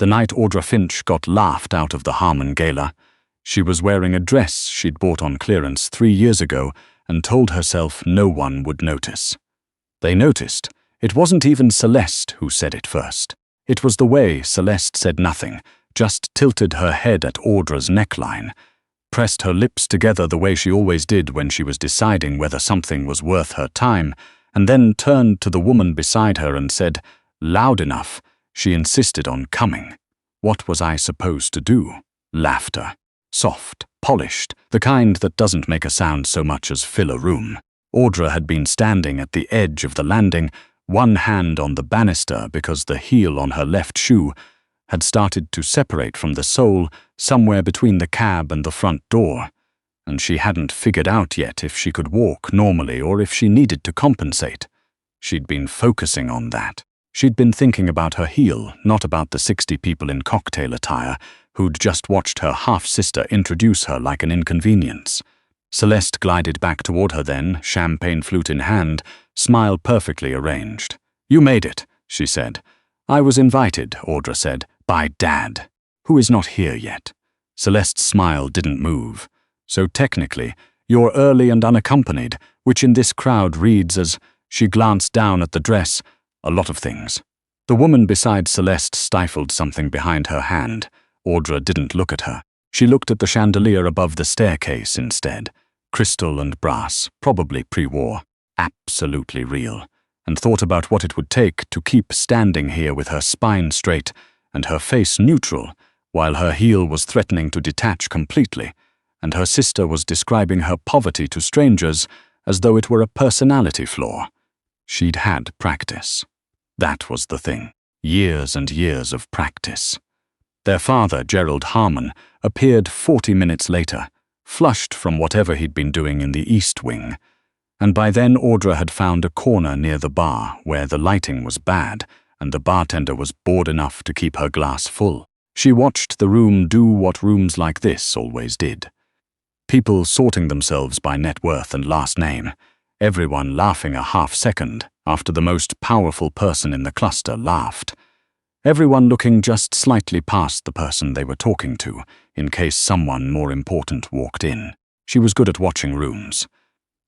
The night Audra Finch got laughed out of the Harmon Gala, she was wearing a dress she'd bought on clearance 3 years ago and told herself no one would notice. They noticed. It wasn't even Celeste who said it first. It was the way Celeste said nothing, just tilted her head at Audra's neckline, pressed her lips together the way she always did when she was deciding whether something was worth her time, and then turned to the woman beside her and said, loud enough, she insisted on coming. What was I supposed to do? Laughter. Soft, polished, the kind that doesn't make a sound so much as fill a room. Audra had been standing at the edge of the landing, one hand on the banister because the heel on her left shoe had started to separate from the sole somewhere between the cab and the front door, and she hadn't figured out yet if she could walk normally or if she needed to compensate. She'd been focusing on that. She'd been thinking about her heel, not about the 60 people in cocktail attire who'd just watched her half-sister introduce her like an inconvenience. Celeste glided back toward her then, champagne flute in hand, smile perfectly arranged. You made it, she said. I was invited, Audra said, by Dad, who is not here yet. Celeste's smile didn't move. So technically, you're early and unaccompanied, which in this crowd reads as, she glanced down at the dress, a lot of things. The woman beside Celeste stifled something behind her hand. Audra didn't look at her. She looked at the chandelier above the staircase instead. Crystal and brass, probably pre-war, absolutely real, and thought about what it would take to keep standing here with her spine straight and her face neutral, while her heel was threatening to detach completely, and her sister was describing her poverty to strangers as though it were a personality flaw. She'd had practice. That was the thing. Years and years of practice. Their father, Gerald Harmon, appeared 40 minutes later, flushed from whatever he'd been doing in the East Wing, and by then Audra had found a corner near the bar where the lighting was bad and the bartender was bored enough to keep her glass full. She watched the room do what rooms like this always did. People sorting themselves by net worth and last name, everyone laughing a half-second after the most powerful person in the cluster laughed. Everyone looking just slightly past the person they were talking to, in case someone more important walked in. She was good at watching rooms.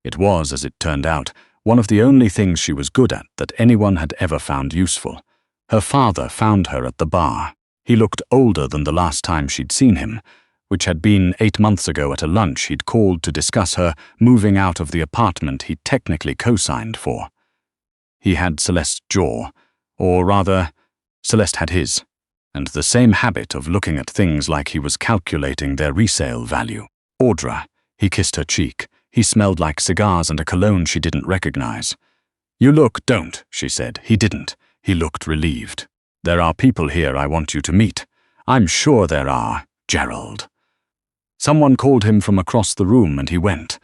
It was, as it turned out, one of the only things she was good at that anyone had ever found useful. Her father found her at the bar. He looked older than the last time she'd seen him, which had been 8 months ago at a lunch he'd called to discuss her moving out of the apartment he technically co-signed for. He had Celeste's jaw, or rather, Celeste had his, and the same habit of looking at things like he was calculating their resale value. Audra, he kissed her cheek. He smelled like cigars and a cologne she didn't recognize. You don't, she said. He didn't. He looked relieved. There are people here I want you to meet. I'm sure there are, Gerald. Someone called him from across the room and he went,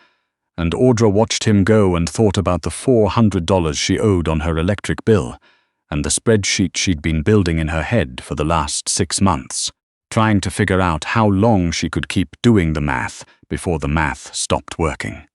and Audra watched him go and thought about the $400 she owed on her electric bill, and the spreadsheet she'd been building in her head for the last 6 months, trying to figure out how long she could keep doing the math before the math stopped working.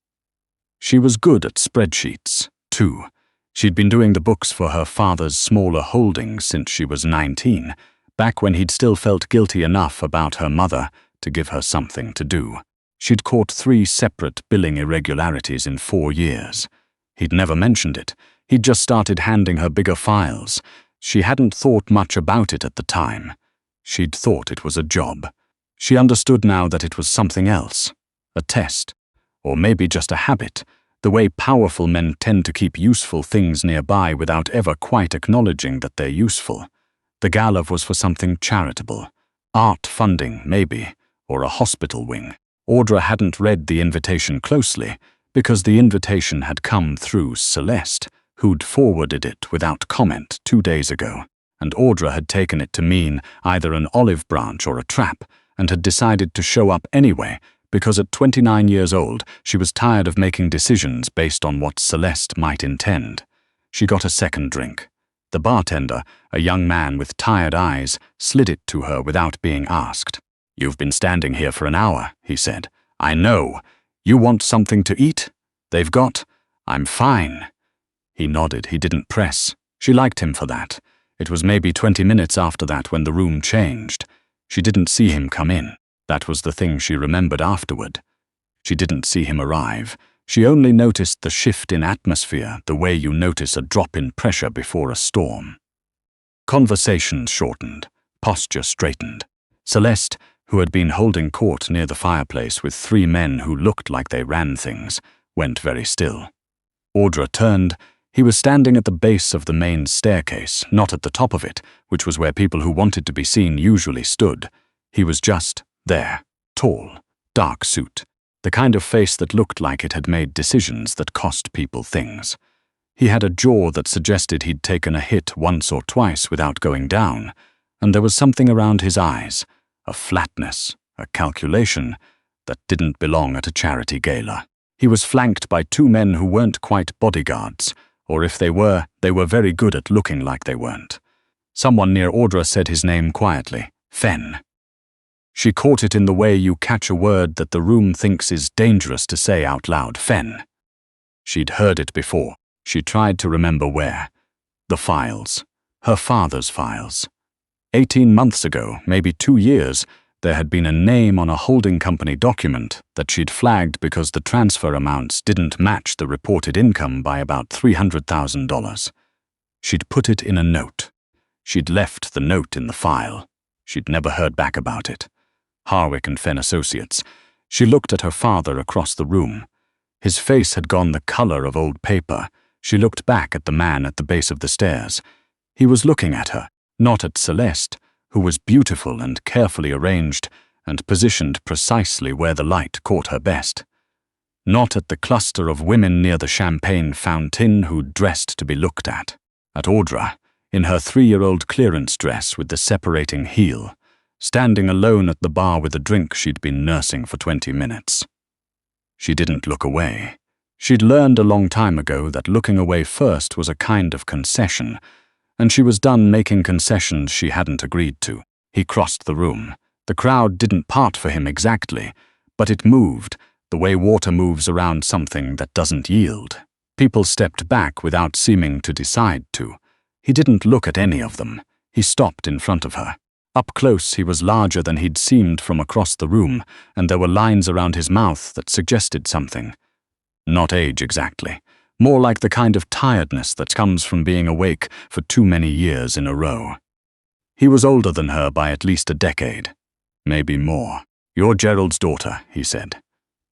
She was good at spreadsheets, too. She'd been doing the books for her father's smaller holdings since she was 19, back when he'd still felt guilty enough about her mother to give her something to do. She'd caught 3 separate billing irregularities in 4 years. He'd never mentioned it. He'd just started handing her bigger files. She hadn't thought much about it at the time. She'd thought it was a job. She understood now that it was something else. A test. Or maybe just a habit. The way powerful men tend to keep useful things nearby without ever quite acknowledging that they're useful. The Gala was for something charitable. Art funding, maybe. Or a hospital wing. Audra hadn't read the invitation closely, because the invitation had come through Celeste, who'd forwarded it without comment 2 days ago, and Audra had taken it to mean either an olive branch or a trap, and had decided to show up anyway, because at 29 years old, she was tired of making decisions based on what Celeste might intend. She got a second drink. The bartender, a young man with tired eyes, slid it to her without being asked. You've been standing here for an hour, he said. I know. You want something to eat? They've got. I'm fine. He nodded. He didn't press. She liked him for that. It was maybe 20 minutes after that when the room changed. She didn't see him come in. That was the thing she remembered afterward. She didn't see him arrive. She only noticed the shift in atmosphere, the way you notice a drop in pressure before a storm. Conversations shortened, posture straightened. Celeste, who had been holding court near the fireplace with 3 men who looked like they ran things, went very still. Audra turned. He was standing at the base of the main staircase, not at the top of it, which was where people who wanted to be seen usually stood. He was just there, tall, dark suit, the kind of face that looked like it had made decisions that cost people things. He had a jaw that suggested he'd taken a hit once or twice without going down, and there was something around his eyes, a flatness, a calculation, that didn't belong at a charity gala. He was flanked by 2 men who weren't quite bodyguards, or if they were very good at looking like they weren't. Someone near Audra said his name quietly, Fenn. She caught it in the way you catch a word that the room thinks is dangerous to say out loud, Fenn. She'd heard it before. She tried to remember where. The files. Her father's files. 18 months ago, maybe 2 years, there had been a name on a holding company document that she'd flagged because the transfer amounts didn't match the reported income by about $300,000. She'd put it in a note. She'd left the note in the file. She'd never heard back about it. Harwick and Fenn Associates. She looked at her father across the room. His face had gone the color of old paper. She looked back at the man at the base of the stairs. He was looking at her, not at Celeste, who was beautiful and carefully arranged and positioned precisely where the light caught her best. Not at the cluster of women near the champagne fountain who dressed to be looked at. At Audra, in her 3-year-old clearance dress with the separating heel, standing alone at the bar with a drink she'd been nursing for 20 minutes. She didn't look away. She'd learned a long time ago that looking away first was a kind of concession, and she was done making concessions she hadn't agreed to. He crossed the room. The crowd didn't part for him exactly, but it moved, the way water moves around something that doesn't yield. People stepped back without seeming to decide to. He didn't look at any of them. He stopped in front of her. Up close, he was larger than he'd seemed from across the room, and there were lines around his mouth that suggested something. Not age exactly. More like the kind of tiredness that comes from being awake for too many years in a row. He was older than her by at least a decade. Maybe more. You're Gerald's daughter, he said.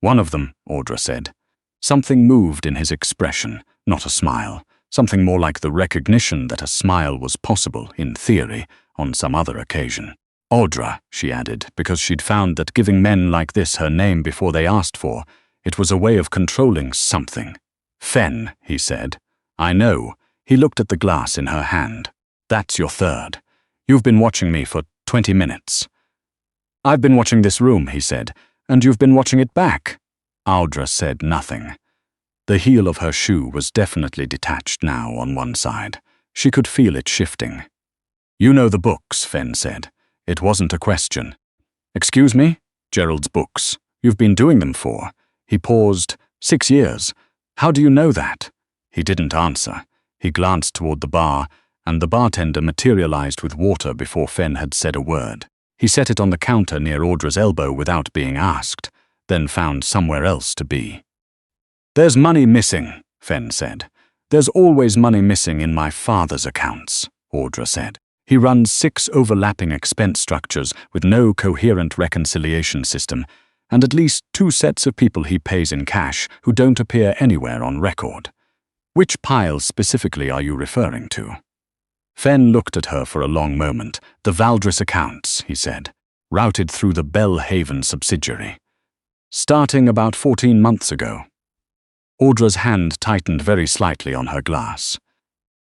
One of them, Audra said. Something moved in his expression, not a smile. Something more like the recognition that a smile was possible, in theory, on some other occasion. Audra, she added, because she'd found that giving men like this her name before they asked for, it was a way of controlling something. Fenn, he said. I know. He looked at the glass in her hand. That's your 3rd. You've been watching me for 20 minutes. I've been watching this room, he said, and you've been watching it back. Audra said nothing. The heel of her shoe was definitely detached now on one side. She could feel it shifting. You know the books, Fenn said. It wasn't a question. Excuse me? Gerald's books. You've been doing them for. He paused. 6 years. How do you know that? He didn't answer. He glanced toward the bar, and the bartender materialized with water before Fenn had said a word. He set it on the counter near Audra's elbow without being asked, then found somewhere else to be. There's money missing, Fenn said. There's always money missing in my father's accounts, Audra said. He runs 6 overlapping expense structures with no coherent reconciliation system, and at least 2 sets of people he pays in cash who don't appear anywhere on record. Which piles specifically are you referring to? Fenn looked at her for a long moment. The Valdris accounts, he said, routed through the Bellhaven subsidiary. Starting about 14 months ago. Audra's hand tightened very slightly on her glass.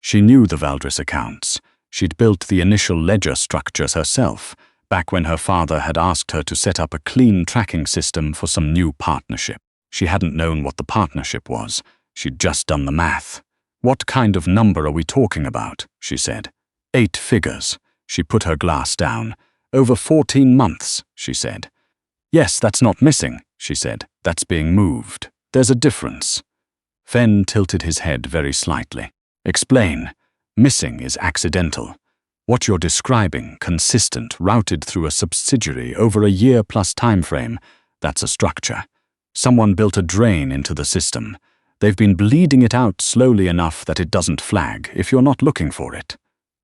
She knew the Valdris accounts. She'd built the initial ledger structures herself, back when her father had asked her to set up a clean tracking system for some new partnership. She hadn't known what the partnership was. She'd just done the math. What kind of number are we talking about? She said. 8 figures. She put her glass down. Over 14 months, she said. Yes, that's not missing, she said. That's being moved. There's a difference. Fenn tilted his head very slightly. Explain. Missing is accidental. What you're describing, consistent, routed through a subsidiary over a year-plus time frame, that's a structure. Someone built a drain into the system. They've been bleeding it out slowly enough that it doesn't flag if you're not looking for it.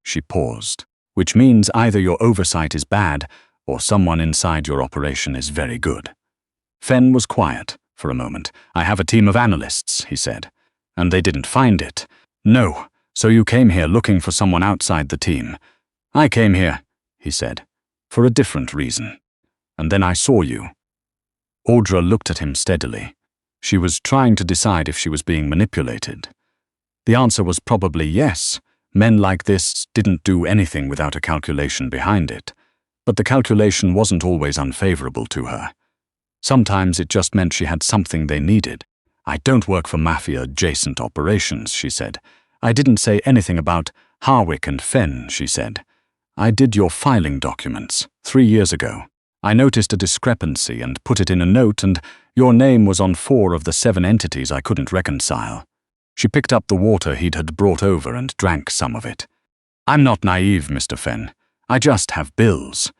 She paused, which means either your oversight is bad or someone inside your operation is very good. Fenn was quiet for a moment. I have a team of analysts, he said. And they didn't find it. No, so you came here looking for someone outside the team. I came here, he said, for a different reason. And then I saw you. Audra looked at him steadily. She was trying to decide if she was being manipulated. The answer was probably yes. Men like this didn't do anything without a calculation behind it. But the calculation wasn't always unfavorable to her. Sometimes it just meant she had something they needed. I don't work for Mafia-adjacent operations, she said. I didn't say anything about Harwick and Fenn, she said. I did your filing documents 3 years ago. I noticed a discrepancy and put it in a note, and your name was on 4 of the 7 entities I couldn't reconcile. She picked up the water he'd had brought over and drank some of it. I'm not naive, Mr. Fenn. I just have bills.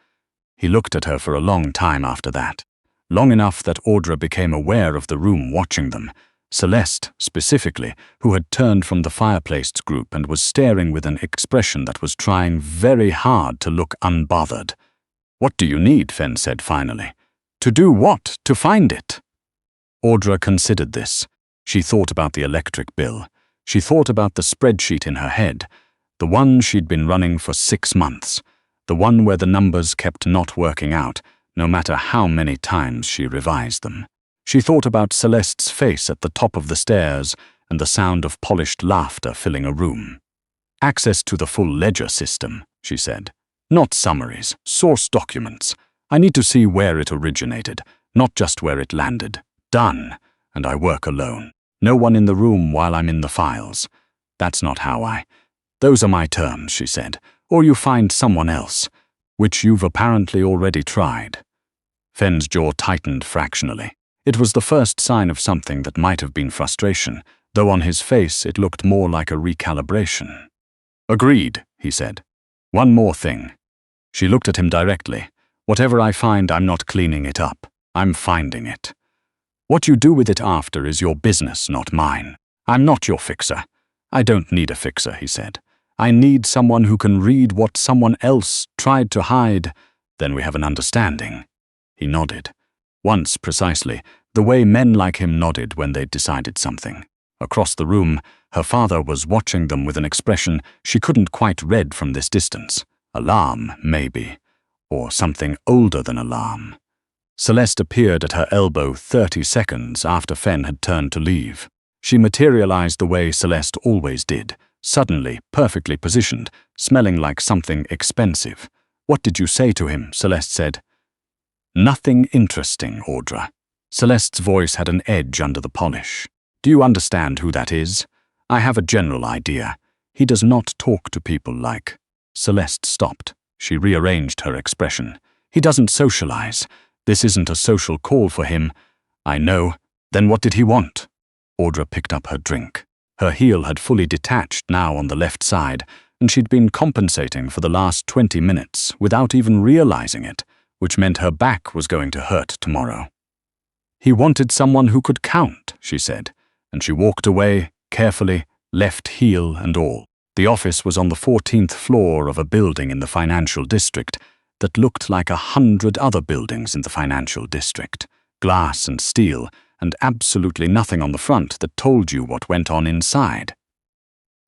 He looked at her for a long time after that. Long enough that Audra became aware of the room watching them. Celeste, specifically, who had turned from the fireplace group and was staring with an expression that was trying very hard to look unbothered. What do you need? Fenn said finally. To do what? To find it? Audra considered this. She thought about the electric bill. She thought about the spreadsheet in her head, the one she'd been running for 6 months, the one where the numbers kept not working out, no matter how many times she revised them. She thought about Celeste's face at the top of the stairs and the sound of polished laughter filling a room. Access to the full ledger system, she said. Not summaries, source documents. I need to see where it originated, not just where it landed. Done. And I work alone. No one in the room while I'm in the files. That's not how I... Those are my terms, she said. Or you find someone else, which you've apparently already tried. Fenn's jaw tightened fractionally. It was the first sign of something that might have been frustration, though on his face it looked more like a recalibration. Agreed, he said. One more thing. She looked at him directly. Whatever I find, I'm not cleaning it up. I'm finding it. What you do with it after is your business, not mine. I'm not your fixer. I don't need a fixer, he said. I need someone who can read what someone else tried to hide. Then we have an understanding. He nodded. Once, precisely, the way men like him nodded when they'd decided something. Across the room, her father was watching them with an expression she couldn't quite read from this distance. Alarm, maybe. Or something older than alarm. Celeste appeared at her elbow 30 seconds after Fenn had turned to leave. She materialized the way Celeste always did, suddenly, perfectly positioned, smelling like something expensive. What did you say to him? Celeste said. Nothing interesting, Audra. Celeste's voice had an edge under the polish. Do you understand who that is? I have a general idea. He does not talk to people like... Celeste stopped. She rearranged her expression. He doesn't socialize. This isn't a social call for him. I know. Then what did he want? Audra picked up her drink. Her heel had fully detached now on the left side, and she'd been compensating for the last 20 minutes without even realizing it, which meant her back was going to hurt tomorrow. He wanted someone who could count, she said, and she walked away, carefully, left heel and all. The office was on the 14th floor of a building in the financial district that looked like 100 other buildings in the financial district. Glass and steel, and absolutely nothing on the front that told you what went on inside.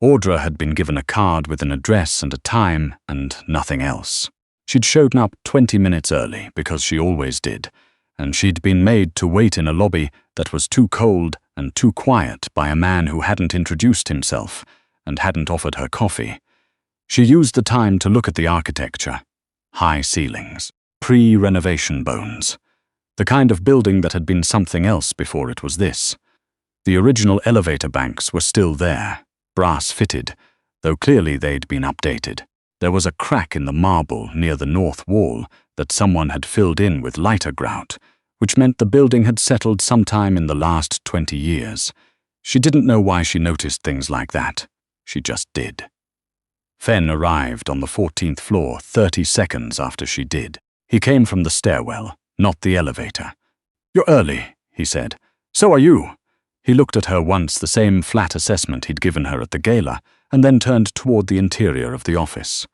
Audra had been given a card with an address and a time and nothing else. She'd shown up 20 minutes early, because she always did, and she'd been made to wait in a lobby that was too cold and too quiet by a man who hadn't introduced himself and hadn't offered her coffee. She used the time to look at the architecture. High ceilings, pre-renovation bones. The kind of building that had been something else before it was this. The original elevator banks were still there, brass-fitted, though clearly they'd been updated. There was a crack in the marble near the north wall that someone had filled in with lighter grout, which meant the building had settled sometime in the last 20 years. She didn't know why she noticed things like that. She just did. Fenn arrived on the 14th floor 30 seconds after she did. He came from the stairwell, not the elevator. "You're early," he said. "So are you." He looked at her once, the same flat assessment he'd given her at the gala, and then turned toward the interior of the office.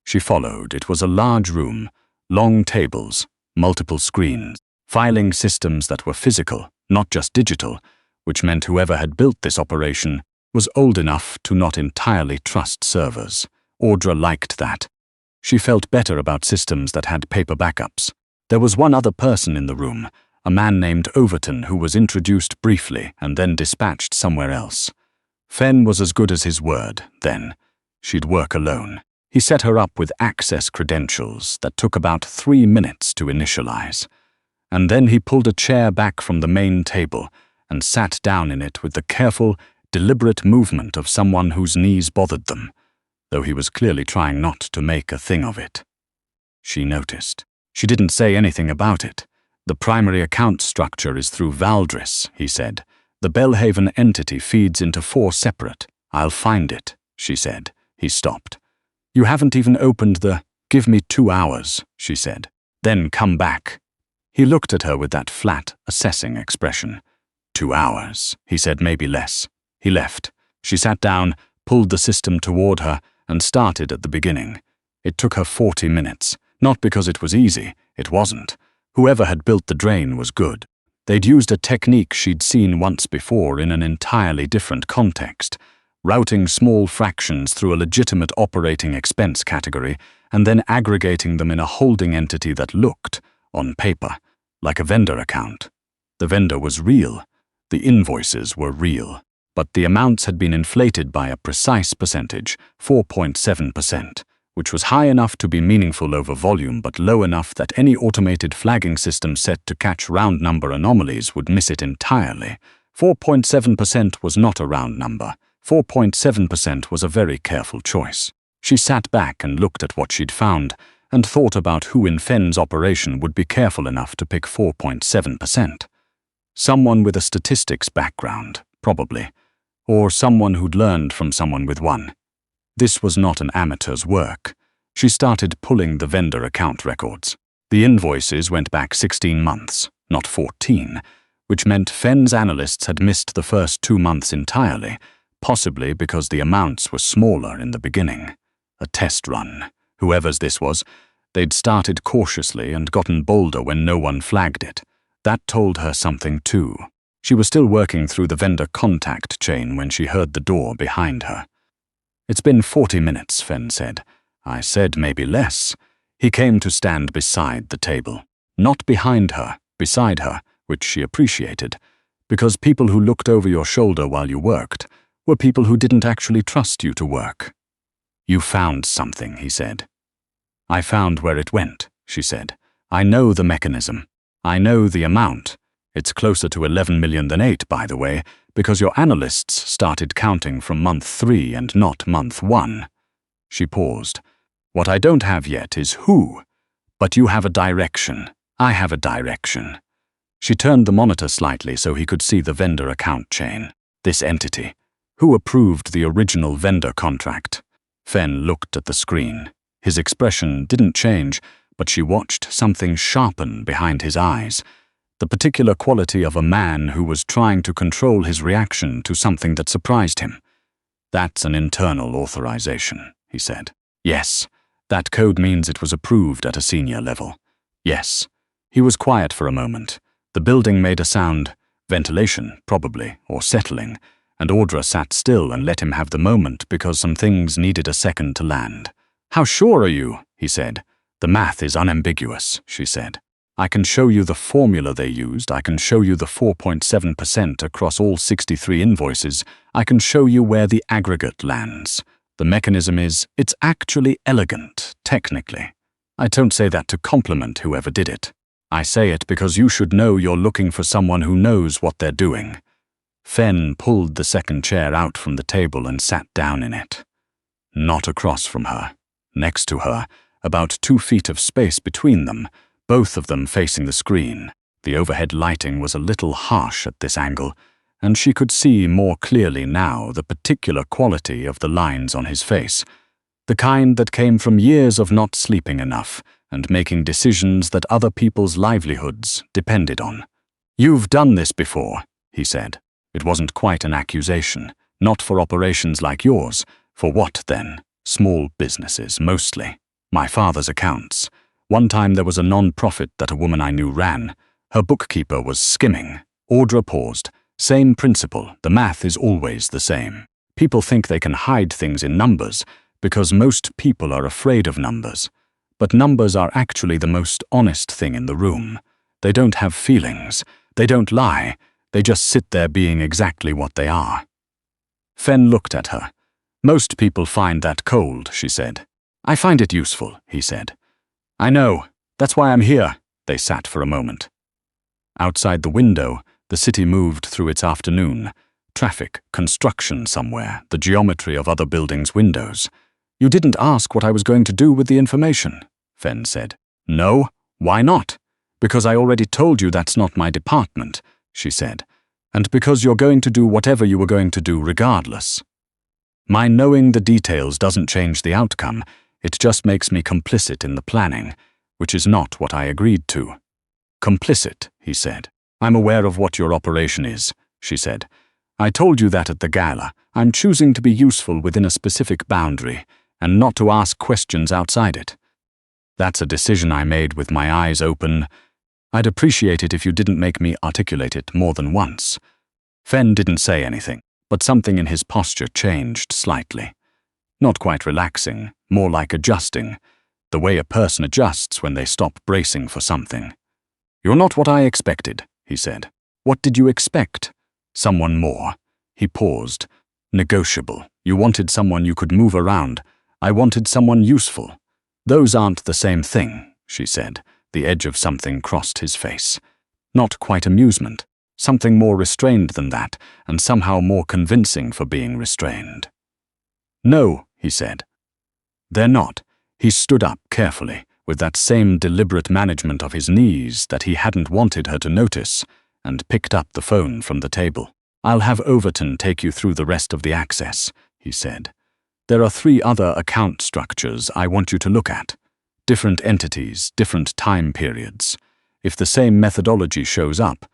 She followed. It was a large room, long tables, multiple screens, filing systems that were physical, not just digital, which meant whoever had built this operation was old enough to not entirely trust servers. Audra liked that. She felt better about systems that had paper backups. There was one other person in the room, a man named Overton, who was introduced briefly and then dispatched somewhere else. Fenn was as good as his word, then. She'd work alone. He set her up with access credentials that took about 3 minutes to initialize. And then he pulled a chair back from the main table and sat down in it with the careful, deliberate movement of someone whose knees bothered them, though he was clearly trying not to make a thing of it. She noticed. She didn't say anything about it. "The primary account structure is through Valdris," he said. "The Bellhaven entity feeds into 4 separate. I'll find it," she said. He stopped. "You haven't even opened the— Give me 2 hours," she said. "Then come back." He looked at her with that flat, assessing expression. 2 hours, he said, maybe less. He left. She sat down, pulled the system toward her, and started at the beginning. It took her 40 minutes. Not because it was easy. It wasn't. Whoever had built the drain was good. They'd used a technique she'd seen once before in an entirely different context, routing small fractions through a legitimate operating expense category and then aggregating them in a holding entity that looked, on paper, like a vendor account. The vendor was real. The invoices were real. But the amounts had been inflated by a precise percentage, 4.7%. Which was high enough to be meaningful over volume but low enough that any automated flagging system set to catch round number anomalies would miss it entirely. 4.7% was not a round number. 4.7% was a very careful choice. She sat back and looked at what she'd found and thought about who in Fenn's operation would be careful enough to pick 4.7%. Someone with a statistics background, probably, or someone who'd learned from someone with one. This was not an amateur's work. She started pulling the vendor account records. The invoices went back 16 months, not 14, which meant Fenn's analysts had missed the first 2 months entirely, possibly because the amounts were smaller in the beginning. A test run. Whoever's this was, they'd started cautiously and gotten bolder when no one flagged it. That told her something too. She was still working through the vendor contact chain when she heard the door behind her. "It's been 40 minutes, Fenn said. "I said maybe less." He came to stand beside the table. Not behind her, beside her, which she appreciated, because people who looked over your shoulder while you worked were people who didn't actually trust you to work. "You found something," he said. "I found where it went," she said. "I know the mechanism. I know the amount. It's closer to 11 million than 8, by the way, because your analysts started counting from month 3 and not month 1. She paused. "What I don't have yet is who. But you have a direction. I have a direction." She turned the monitor slightly so he could see the vendor account chain. This entity. Who approved the original vendor contract? Fenn looked at the screen. His expression didn't change, but she watched something sharpen behind his eyes. The particular quality of a man who was trying to control his reaction to something that surprised him. "That's an internal authorization," he said. "Yes, that code means it was approved at a senior level." "Yes." He was quiet for a moment. The building made a sound, ventilation, probably, or settling, and Audra sat still and let him have the moment because some things needed a second to land. "How sure are you?" he said. "The math is unambiguous," she said. "I can show you the formula they used. I can show you the 4.7% across all 63 invoices. I can show you where the aggregate lands. The mechanism is, it's actually elegant, technically. I don't say that to compliment whoever did it. I say it because you should know you're looking for someone who knows what they're doing." Fenn pulled the second chair out from the table and sat down in it. Not across from her. Next to her, about 2 feet of space between them, both of them facing the screen. The overhead lighting was a little harsh at this angle, and she could see more clearly now the particular quality of the lines on his face. The kind that came from years of not sleeping enough and making decisions that other people's livelihoods depended on. "You've done this before," he said. It wasn't quite an accusation. Not for operations like yours. For what, then? Small businesses, mostly. My father's accounts. One time there was a non-profit that a woman I knew ran. Her bookkeeper was skimming. Audra paused. Same principle. The math is always the same. People think they can hide things in numbers because most people are afraid of numbers. But numbers are actually the most honest thing in the room. They don't have feelings. They don't lie. They just sit there being exactly what they are. Fenn looked at her. "Most people find that cold," she said. "I find it useful," he said. "I know. That's why I'm here." They sat for a moment. Outside the window, the city moved through its afternoon. Traffic, construction somewhere, the geometry of other buildings' windows. "You didn't ask what I was going to do with the information," Fenn said. "No? Why not?" "Because I already told you that's not my department," she said. "And because you're going to do whatever you were going to do regardless. My knowing the details doesn't change the outcome, it just makes me complicit in the planning, which is not what I agreed to." "Complicit," he said. "I'm aware of what your operation is," she said. "I told you that at the gala. I'm choosing to be useful within a specific boundary, and not to ask questions outside it. That's a decision I made with my eyes open. I'd appreciate it if you didn't make me articulate it more than once." Fenn didn't say anything, but something in his posture changed slightly. Not quite relaxing, more like adjusting, the way a person adjusts when they stop bracing for something. "You're not what I expected," he said. "What did you expect?" "Someone more." He paused. "Negotiable. You wanted someone you could move around. I wanted someone useful." "Those aren't the same thing," she said. The edge of something crossed his face. "Not quite amusement. Something more restrained than that, and somehow more convincing for being restrained." "No," he said. "They're not." He stood up carefully, with that same deliberate management of his knees that he hadn't wanted her to notice, and picked up the phone from the table. "I'll have Overton take you through the rest of the access," he said. "There are 3 other account structures I want you to look at. Different entities, different time periods. If the same methodology shows up,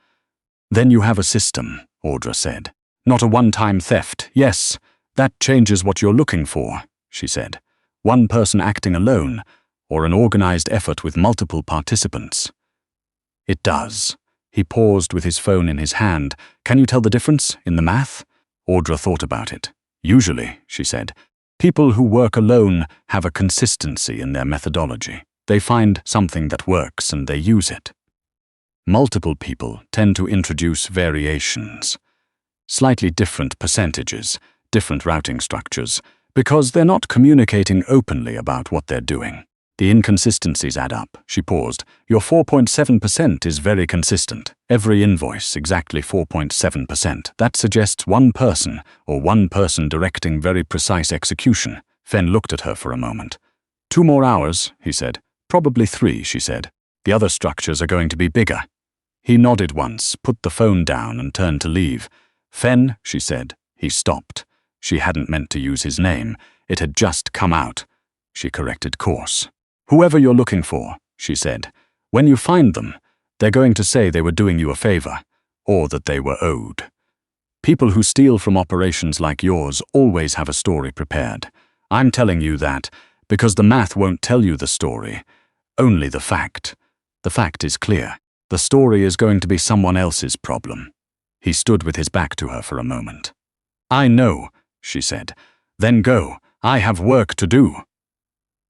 then you have a system," Audra said. "Not a one-time theft. Yes, that changes what you're looking for," she said. "One person acting alone, or an organized effort with multiple participants." "It does." He paused with his phone in his hand. "Can you tell the difference in the math?" Audra thought about it. "Usually," she said, "people who work alone have a consistency in their methodology. They find something that works and they use it. Multiple people tend to introduce variations, slightly different percentages, different routing structures, because they're not communicating openly about what they're doing. The inconsistencies add up." She paused. "Your 4.7% is very consistent. Every invoice, exactly 4.7%. That suggests one person, or one person directing very precise execution." Fenn looked at her for a moment. 2 more hours, he said. "Probably 3, she said. "The other structures are going to be bigger." He nodded once, put the phone down, and turned to leave. "Fenn," she said. He stopped. She hadn't meant to use his name. It had just come out. She corrected course. "Whoever you're looking for," she said, "when you find them, they're going to say they were doing you a favor, or that they were owed. People who steal from operations like yours always have a story prepared. I'm telling you that because the math won't tell you the story, only the fact. The fact is clear. The story is going to be someone else's problem." He stood with his back to her for a moment. "I know," she said. "Then go. I have work to do."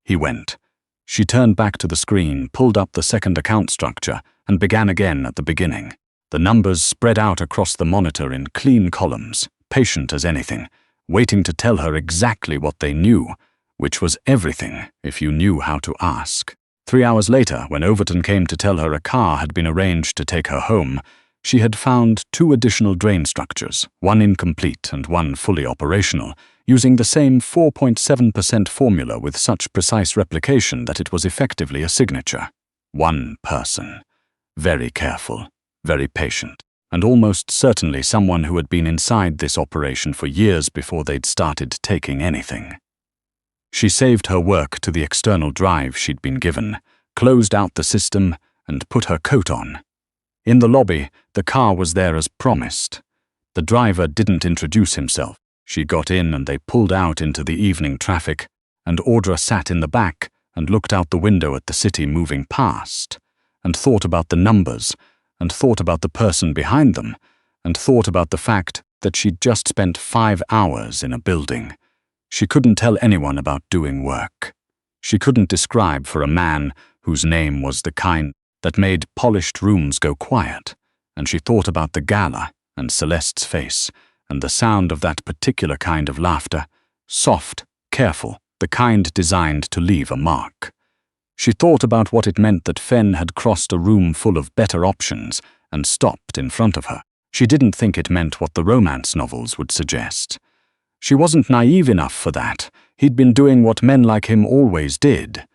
He went. She turned back to the screen, pulled up the second account structure, and began again at the beginning. The numbers spread out across the monitor in clean columns, patient as anything, waiting to tell her exactly what they knew, which was everything if you knew how to ask. 3 hours later, when Overton came to tell her a car had been arranged to take her home, she had found 2 additional drain structures, one incomplete and one fully operational, using the same 4.7% formula with such precise replication that it was effectively a signature. One person. Very careful, very patient, and almost certainly someone who had been inside this operation for years before they'd started taking anything. She saved her work to the external drive she'd been given, closed out the system, and put her coat on. In the lobby, the car was there as promised. The driver didn't introduce himself. She got in and they pulled out into the evening traffic, and Audra sat in the back and looked out the window at the city moving past, and thought about the numbers, and thought about the person behind them, and thought about the fact that she'd just spent 5 hours in a building. She couldn't tell anyone about doing work. She couldn't describe for a man whose name was the kind that made polished rooms go quiet, and she thought about the Gala and Celeste's face, and the sound of that particular kind of laughter, soft, careful, the kind designed to leave a mark. She thought about what it meant that Fenn had crossed a room full of better options and stopped in front of her. She didn't think it meant what the romance novels would suggest. She wasn't naive enough for that. He'd been doing what men like him always did,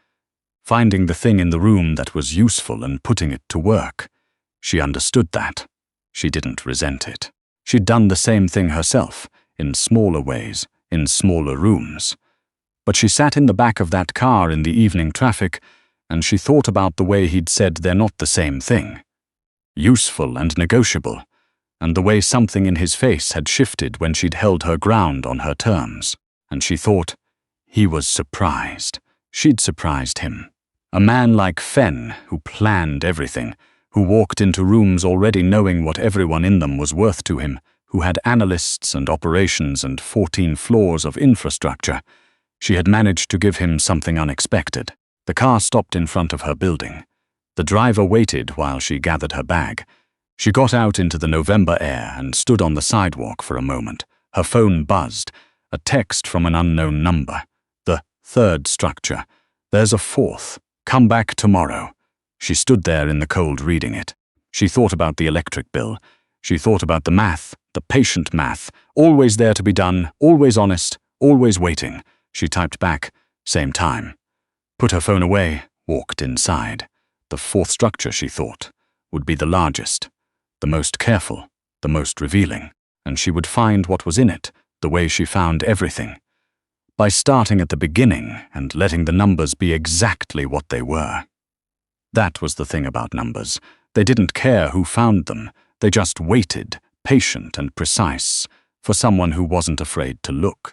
finding the thing in the room that was useful and putting it to work. She understood that. She didn't resent it. She'd done the same thing herself, in smaller ways, in smaller rooms. But she sat in the back of that car in the evening traffic, and she thought about the way he'd said they're not the same thing. Useful and negotiable, and the way something in his face had shifted when she'd held her ground on her terms. And she thought, he was surprised. She'd surprised him. A man like Fenn, who planned everything, who walked into rooms already knowing what everyone in them was worth to him, who had analysts and operations and 14 floors of infrastructure. She had managed to give him something unexpected. The car stopped in front of her building. The driver waited while she gathered her bag. She got out into the November air and stood on the sidewalk for a moment. Her phone buzzed. A text from an unknown number. The third structure. There's a fourth. Come back tomorrow. She stood there in the cold reading it. She thought about the electric bill. She thought about the math, the patient math, always there to be done, always honest, always waiting. She typed back, same time. Put her phone away, walked inside. The fourth structure, she thought, would be the largest, the most careful, the most revealing, and she would find what was in it, the way she found everything. By starting at the beginning and letting the numbers be exactly what they were. That was the thing about numbers. They didn't care who found them. They just waited, patient and precise, for someone who wasn't afraid to look.